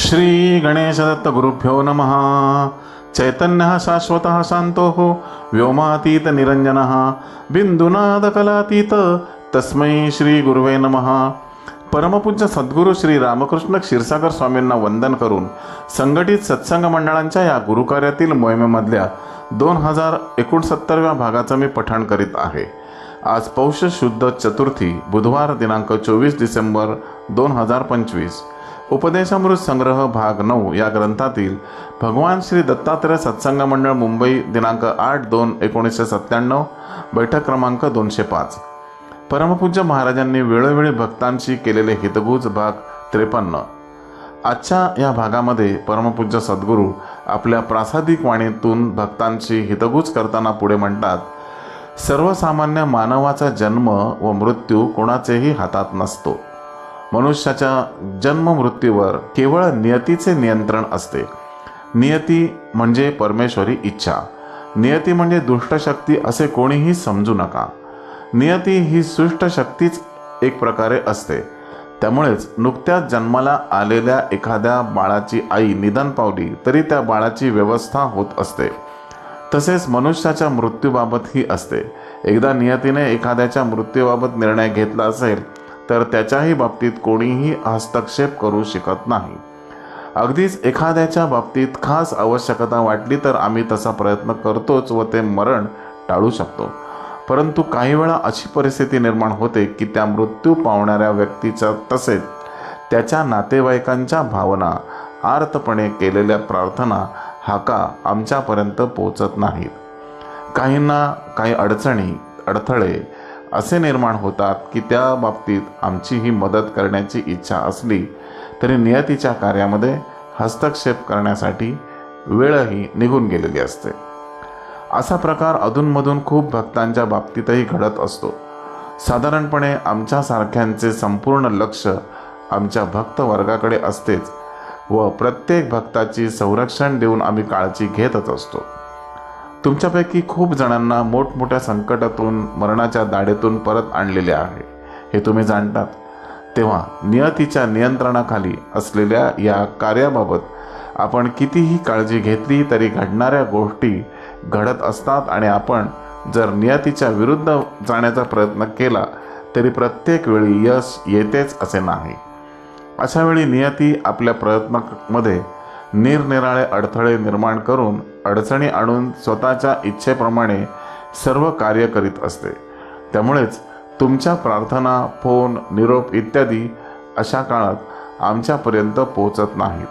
श्री गणेश दत्त गुरुभ्यो नमः। चैतन्य शाश्वत शांतो व्योमातीत निरंजन बिंदुनाद कलातीत तस्मै श्री गुरुवे नमः। परमपूज्य सद्गुरू श्री रामकृष्ण क्षीरसागर स्वामींना वंदन करून संघटित सत्संग मंडळांच्या या गुरुकार्यातील मोहिमेमधल्या 2069व्या भागाचं मी पठण करीत आहे। आज पौष शुद्ध चतुर्थी बुधवार दिनांक 24 डिसेंबर 2025। उपदेशामृत संग्रह भाग 9 या ग्रंथातील भगवान श्री दत्तात्रय सत्संग मंडळ मुंबई दिनांक 8/2/1997 बैठक क्रमांक 205। परमपूज्य महाराजांनी वेळोवेळी भक्तांशी केलेले हितगुज भाग 53। आजच्या या भागामध्ये परमपूज्य सद्गुरू आपल्या प्रासादिक वाणीतून भक्तांशी हितगुज करताना पुढे म्हणतात, सर्वसामान्य मानवाचा जन्म व मृत्यू कोणाचेही हातात नसतो। मनुष्याच्या जन्म मृत्यूवर केवळ नियतीचे नियंत्रण असते। नियती म्हणजे परमेश्वरी इच्छा, नियती म्हणजे दुष्ट शक्ती असे कोणीही समजू नका। नियती ही सुष्ट शक्तीच एक प्रकारे असते। त्यामुळेच नुकत्याच जन्माला आलेल्या एखाद्या बाळाची आई निधन पावली तरी त्या बाळाची व्यवस्था होत असते। तसेच मनुष्याच्या मृत्यूबाबत ही असते। एकदा नियतीने एखाद्याच्या मृत्यूबाबत निर्णय घेतला असेल तर त्याच्याही बाबतीत कोणीही हस्तक्षेप करू शकत नाही। अगदीच एखाद्याच्या बाबतीत खास आवश्यकता वाटली तर आम्ही तसा प्रयत्न करतोच व ते मरण टाळू शकतो। परंतु काही वेळा अशी परिस्थिती निर्माण होते की त्या मृत्यू पावणाऱ्या व्यक्तीच्या तसेच त्याच्या नातेवाईकांच्या भावना, आर्तपणे केलेल्या प्रार्थना, हाका आमच्यापर्यंत पोहोचत नाहीत। काहींना काही अडचणी, अडथळे असे निर्माण होतात की त्या बाबतीत आमची ही मदत करण्याची इच्छा असली तरी नियतीच्या कार्यामध्ये हस्तक्षेप करण्यासाठी वेळही निघून गेलेली असते। असा प्रकार अधूनमधून खूप भक्तांच्या बाबतीतही घडत असतो। साधारणपणे आमच्यासारख्यांचे संपूर्ण लक्ष आमच्या भक्त वर्गाकडे असतेच व प्रत्येक भक्ताची संरक्षण देऊन आम्ही काळजी घेतच असतो। तुमच्यापैकी खूप जणांना मोठमोठ्या संकटातून, मरणाच्या दाढेतून परत आणलेले आहे हे तुम्ही जाणतात। तेव्हा नियतीच्या नियंत्रणाखाली असलेल्या या कार्याबाबत आपण कितीही काळजी घेतली तरी घडणाऱ्या गोष्टी घडत असतात आणि आपण जर नियतीच्या विरुद्ध जाण्याचा प्रयत्न केला तरी प्रत्येक वेळी यश येतेच असे नाही। अशा वेळी नियती आपल्या प्रयत्नामध्ये निरनिराळे अडथळे निर्माण करून, अडचणी आणून स्वतःच्या इच्छेप्रमाणे सर्व कार्य करीत असते। त्यामुळेच तुमच्या प्रार्थना, फोन, निरोप इत्यादी अशा काळात आमच्यापर्यंत पोहोचत नाहीत।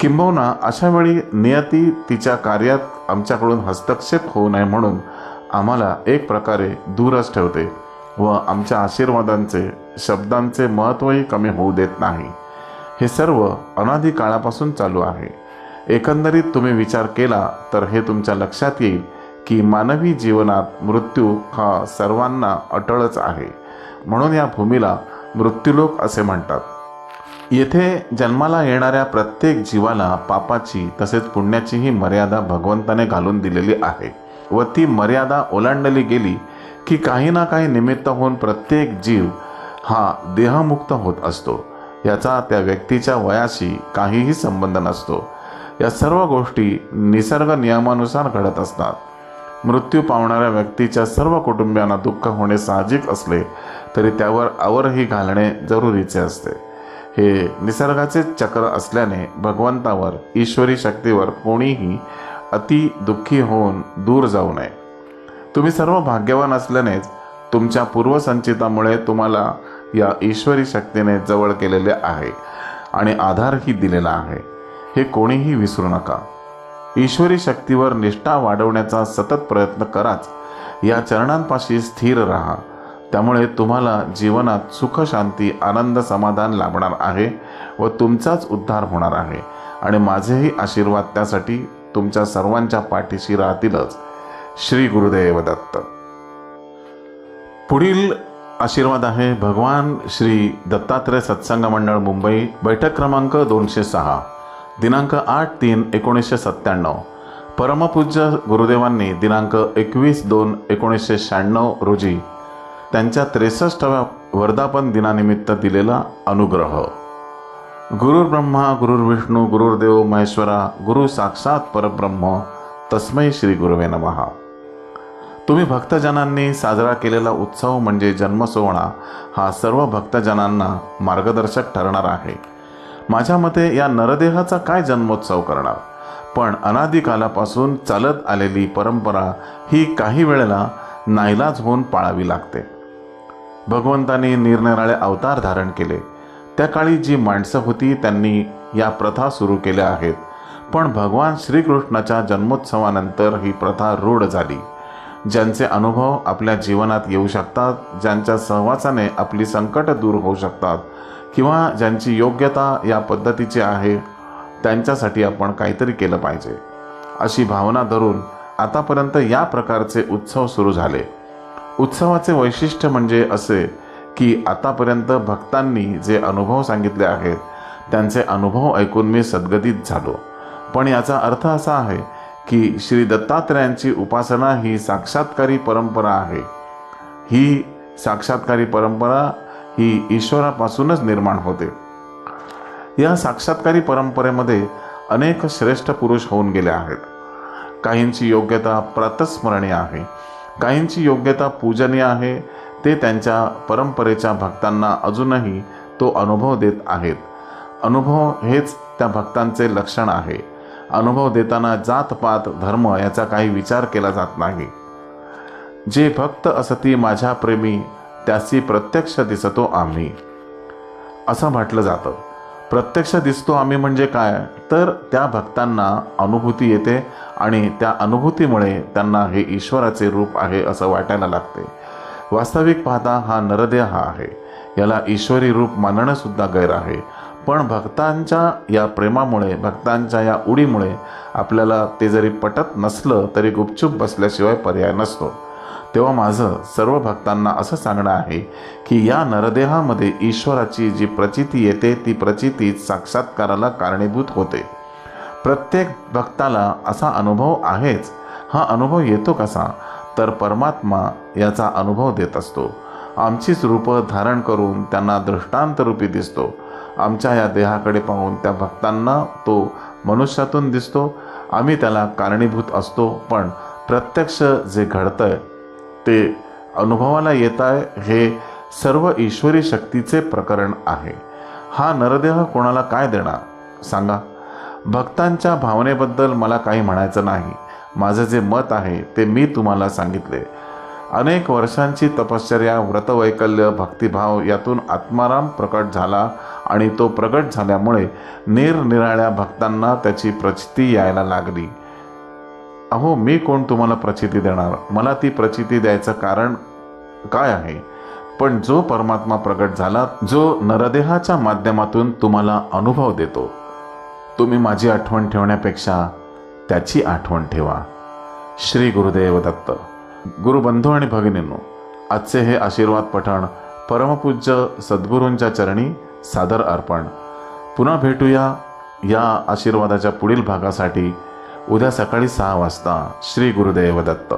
किंबहुना अशा वेळी नियती तिच्या कार्यात आमच्याकडून हस्तक्षेप होऊ नये म्हणून आम्हाला एक प्रकारे दूरच ठेवते व आमच्या आशीर्वादांचे, शब्दांचे महत्त्वही कमी होऊ देत नाही। हे सर्व अनादी काळापासून चालू आहे। एकंदरीत तुम्ही विचार केला तर हे तुमच्या लक्षात येईल की मानवी जीवनात मृत्यू हा सर्वांना अटळच आहे। म्हणून या भूमीला मृत्यूलोक असे म्हणतात। येथे जन्माला येणाऱ्या प्रत्येक जीवाला पापाची तसेच पुण्याचीही मर्यादा भगवंताने घालून दिलेली आहे व ती मर्यादा ओलांडली गेली की काही ना काही निमित्त होऊन प्रत्येक जीव हा देहमुक्त होत असतो। याचा त्या व्यक्तीच्या वयाशी काहीही संबंध नसतो। या सर्व गोष्टी निसर्ग नियमानुसार घडत असतात। मृत्यू पावणाऱ्या व्यक्तीच्या सर्व कुटुंबियांना दुःख होणे साहजिक असले तरी त्यावर आवरही घालणे जरुरीचे असते। हे निसर्गाचे चक्र असल्याने भगवंतावर, ईश्वरी शक्तीवर कोणीही अति दुःखी होऊन दूर जाऊ नये। तुम्ही सर्व भाग्यवान असल्यानेच तुमच्या पूर्वसंचितामुळे तुम्हाला या ईश्वरी शक्तीने जवळ केलेले आहे आणि आधारही दिलेला आहे, हे कोणीही विसरू नका। ईश्वरी शक्तीवर निष्ठा वाढवण्याचा सतत प्रयत्न कराच। या चरणांपाशी स्थिर राहा। त्यामुळे तुम्हाला जीवनात सुख, शांती, आनंद, समाधान लाभणार आहे व तुमचाच उद्धार होणार आहे आणि माझेही आशीर्वाद त्यासाठी तुमच्या सर्वांच्या पाठीशी राहतीलच। श्री गुरुदेव दत्त। पुढील आशीर्वाद आहे भगवान श्री दत्तात्रय सत्संग मंडळ मुंबई, बैठक क्रमांक 206, दिनांक 8/3/1997। परमपूज्य गुरुदेवांनी दिनांक 21/2/1996 रोजी त्यांच्या 63व्या वर्धापन दिनानिमित्त दिलेला अनुग्रह। गुरुर्ब्रह्मा गुरुर्विष्णू गुरुर्देव महेश्वरा गुरु साक्षात परब्रह्म तस्मै श्री गुरुवे नमः. तुम्ही भक्तजनांनी साजरा केलेला उत्सव म्हणजे जन्मसोहळा हा सर्व भक्तजनांना मार्गदर्शक ठरणार आहे. माझ्या मते या नरदेहाचा काय जन्मोत्सव करणार, पण अनादिकालापासून चालत आलेली परंपरा ही काही वेळेला नाईलाज होऊन पाळावी लागते. भगवंतांनी निरनिराळे अवतार धारण केले. त्या काळी जी माणसं होती त्यांनी या प्रथा सुरू केल्या आहेत, पण भगवान श्रीकृष्णाच्या जन्मोत्सवानंतर ही प्रथा रूढ झाली. ज्यांचे अनुभव आपल्या जीवनात येऊ शकतात, ज्यांच्या सहवासाने आपली संकट दूर होऊ शकतात किंवा ज्यांची योग्यता या पद्धतीची आहे, त्यांच्यासाठी आपण काहीतरी केलं पाहिजे अशी भावना धरून आतापर्यंत या प्रकारचे उत्सव सुरू झाले. उत्सवाचे वैशिष्ट्य म्हणजे असे की आतापर्यंत भक्तांनी जे अनुभव सांगितले आहेत त्यांचे अनुभव ऐकून मी सद्गदित झालो. पण याचा अर्थ असा आहे की श्री दत्तात्रयांची उपासना ही साक्षात्कारी परंपरा आहे. ही साक्षात्कारी परंपरा ही ईश्वरापासूनच निर्माण होते. या साक्षात्कारी परंपरेमध्ये अनेक श्रेष्ठ पुरुष होऊन गेले आहेत. काहींची योग्यता प्रातस्मरणीय आहे, काहींची योग्यता पूजनीय आहे. ते त्यांच्या परंपरेच्या भक्तांना अजूनही तो अनुभव देत आहेत. अनुभव हेच त्या भक्तांचे लक्षण आहे. अनुभव देताना जातपात धर्म याचा काही विचार केला जात नाही. जे भक्त असती माझ्या प्रेमी त्यासी प्रत्यक्ष दिसतो आम्ही असं म्हटलं जातं. प्रत्यक्ष दिसतो आम्ही म्हणजे काय, तर त्या भक्तांना अनुभूती येते आणि त्या अनुभूतीमुळे त्यांना हे ईश्वराचे रूप आहे असं वाटायला लागते. वास्तविक पाहता हा नरदेह आहे. याला ईश्वरी रूप मानणं सुद्धा गैर आहे. पण भक्तांच्या या प्रेमामुळे, भक्तांच्या या उडीमुळे आपल्याला ते जरी पटत नसलं तरी गुपचूप बसल्याशिवाय पर्याय नसतो. तेव्हा माझं सर्व भक्तांना असं सांगणं आहे की या नरदेहामध्ये ईश्वराची जी प्रचिती येते ती प्रचिती साक्षात्काराला कारणीभूत होते. प्रत्येक भक्ताला असा अनुभव आहेच. हा अनुभव येतो कसा, तर परमात्मा याचा अनुभव देत असतो. आमचीच रूपं धारण करून त्यांना दृष्टांत रूपी दिसतो. आमच्या या देहाकडे पाहून त्या भक्तांना तो मनुष्यातून दिसतो. आम्ही त्याला कारणीभूत असतो, पण प्रत्यक्ष जे घडतंय ते अनुभवाला येत आहे हे सर्व ईश्वरी शक्तीचे प्रकरण आहे. हा नरदेह कोणाला काय देणार सांगा. भक्तांच्या भावनेबद्दल मला काही म्हणायचं नाही. माझं जे मत आहे ते मी तुम्हाला सांगितले. अनेक वर्षांची तपश्चर्या, व्रतवैकल्य, भक्तिभाव यातून आत्माराम प्रकट झाला आणि तो प्रकट झाल्यामुळे निरनिराळ्या भक्तांना त्याची प्रचिती यायला लागली. अहो, मी कोण तुम्हाला प्रचिती देणार? मला ती प्रचिती द्यायचं कारण काय आहे? पण जो परमात्मा प्रकट झाला, जो नरदेहाच्या माध्यमातून तुम्हाला अनुभव देतो, तुम्ही माझी आठवण ठेवण्यापेक्षा त्याची आठवण ठेवा. श्री गुरुदेव दत्त. गुरुबंधू आणि भगिनींनो, आजचे हे आशीर्वाद पठण परमपूज्य सद्गुरूंच्या चरणी सादर अर्पण. पुन्हा भेटूया या आशीर्वादाच्या पुढील भागासाठी उद्या सकाळी 6 वाजता. श्री गुरुदेव दत्त.